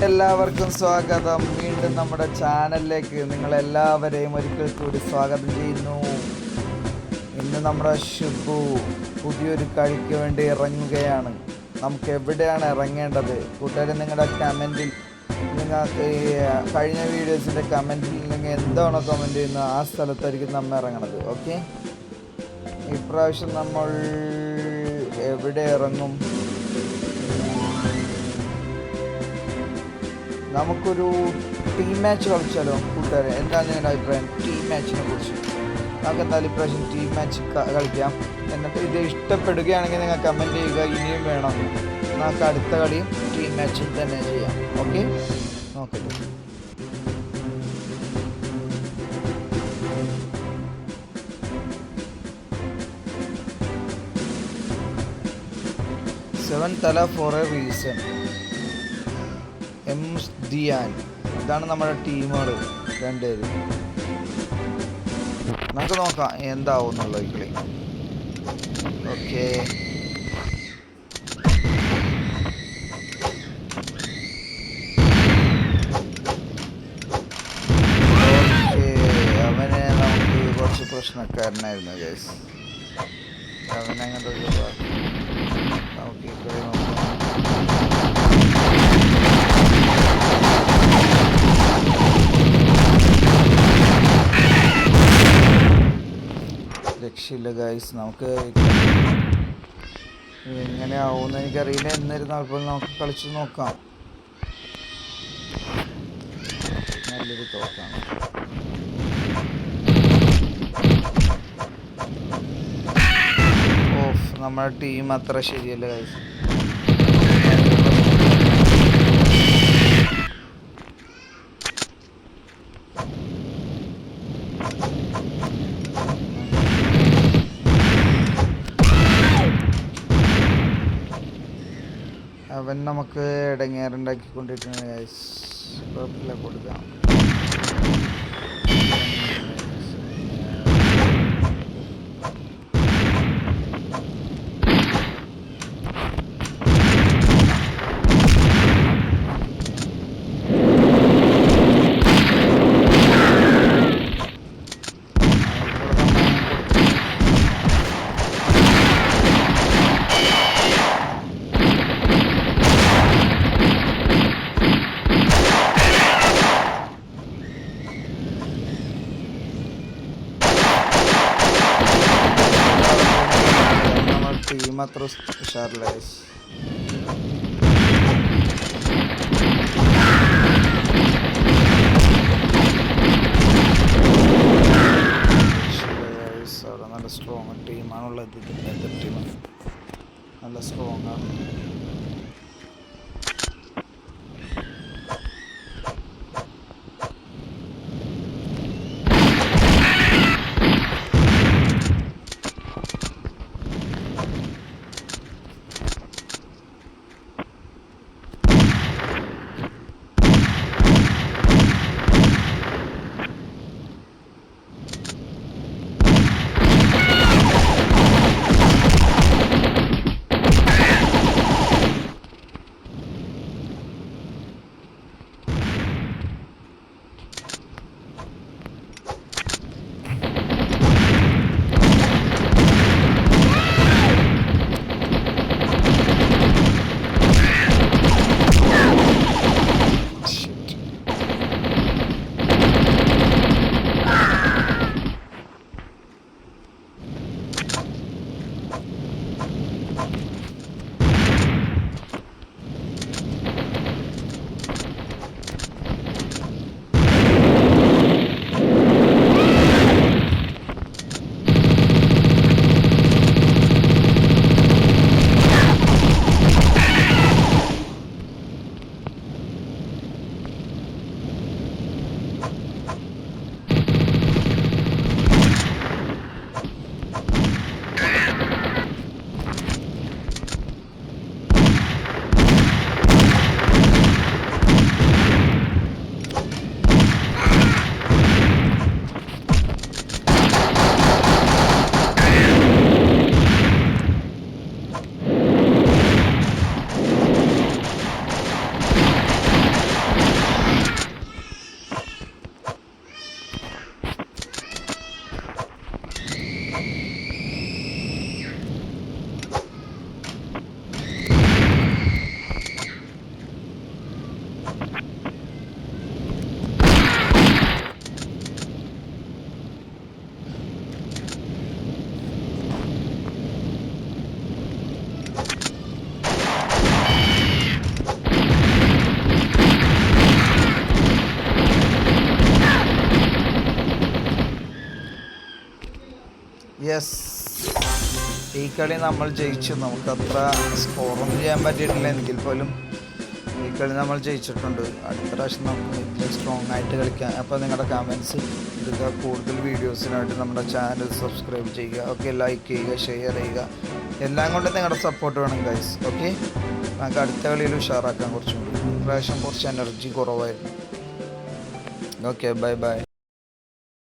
എല്ലാവർക്കും സ്വാഗതം. വീണ്ടും നമ്മുടെ ചാനലിലേക്ക് നിങ്ങളെല്ലാവരെയും ഒരിക്കൽ കൂടി സ്വാഗതം ചെയ്യുന്നു. ഇന്ന് നമ്മുടെ ഷുബു പുതിയൊരു കളിക്ക് വേണ്ടി ഇറങ്ങുകയാണ്. നമുക്ക് എവിടെയാണ് ഇറങ്ങേണ്ടത്? കൂട്ടുകാരെ, നിങ്ങളുടെ കമൻറ്റിൽ നിങ്ങൾക്ക് കഴിഞ്ഞ വീഡിയോസിൻ്റെ കമൻറ്റിൽ നിങ്ങൾ എന്താണോ കമൻറ്റ് ചെയ്യുന്നത് ആ സ്ഥലത്തായിരിക്കും നമ്മൾ ഇറങ്ങണത്. ഓക്കെ, ഇപ്രാവശ്യം നമ്മൾ എവിടെ ഇറങ്ങും? നമുക്കൊരു ടീം മാച്ച് കളിച്ചാലോ കൂട്ടുകാരെ? എന്താണ് നിങ്ങളുടെ അഭിപ്രായം ടീം മാച്ചിനെ കുറിച്ച്? നമുക്ക് എന്തായാലും ഇപ്രാവശ്യം ടീം മാച്ച് കളിക്കാം. എന്നിട്ട് ഇത് ഇഷ്ടപ്പെടുകയാണെങ്കിൽ നിങ്ങൾ കമൻറ്റ് ചെയ്യുക ഇനിയും വേണം. നമുക്ക് അടുത്ത കളിയും ടീം മാച്ചിൽ തന്നെ ചെയ്യാം. ഓക്കെ, നോക്കട്ടെ. സെവൻ തല ഫോർ എ റീസൺ. എം ദിയാൻ, ഇതാണ് നമ്മുടെ ടീമുകൾ രണ്ടുപേര്. നമുക്ക് നോക്കാം എന്താവും എന്നുള്ളത് കളി. ഓക്കെ, അവനെ നമുക്ക് കുറച്ച് പ്രശ്നക്കാരനായിരുന്നു ഗൈസ്. അവനങ്ങനത്തെ നമുക്ക് ഈ കളി നോക്കാം. രക്ഷയില്ല ഗൈസ്, നമുക്ക് എങ്ങനെ ആവുമെന്ന് എനിക്കറിയില്ല. എന്നിരുന്നാൽ ഇപ്പോൾ നമുക്ക് കളിച്ച് നോക്കാം. നല്ലൊരു തോക്കാണ്. ഓഫ്, നമ്മുടെ ടീം അത്ര ശരിയല്ല ഗൈസ്. അവൻ നമുക്ക് ഇടങ്ങേറുണ്ടാക്കിക്കൊണ്ടിരിക്കുന്ന ഗൈസ്. കുഴപ്പമില്ല, കൊടുക്കാം. ടീം അത്ര ഉഷാറില്ല ഗൈസ്. അവിടെ നല്ല സ്ട്രോങ് ടീമാണുള്ളത്. എതിർ ടീം നല്ല സ്ട്രോങ് ആണ്. യെസ്, ഈ കളി നമ്മൾ ജയിച്ചു. നമുക്കത്ര സ്കോറൊന്നും ചെയ്യാൻ പറ്റിയിട്ടില്ല, എങ്കിൽ പോലും ഈ കളി നമ്മൾ ജയിച്ചിട്ടുണ്ട്. അടുത്ത പ്രാവശ്യം നമുക്ക് ഇതിൽ സ്ട്രോങ് ആയിട്ട് കളിക്കാം. അപ്പോൾ നിങ്ങളുടെ കമൻസ് ഇടുക. കൂടുതൽ വീഡിയോസിനായിട്ട് നമ്മുടെ ചാനൽ സബ്സ്ക്രൈബ് ചെയ്യുക. ഓക്കെ, ലൈക്ക് ചെയ്യുക, ഷെയർ ചെയ്യുക. എല്ലാം കൊണ്ടും നിങ്ങളുടെ സപ്പോർട്ട് വേണം ഗൈസ്. ഓക്കെ, നമുക്ക് അടുത്ത കളിയിൽ ഉഷാറാക്കാൻ കുറച്ചും കൂടി. ഇപ്രാവശ്യം കുറച്ച് എനർജി കുറവായിരുന്നു. Okay, bye bye.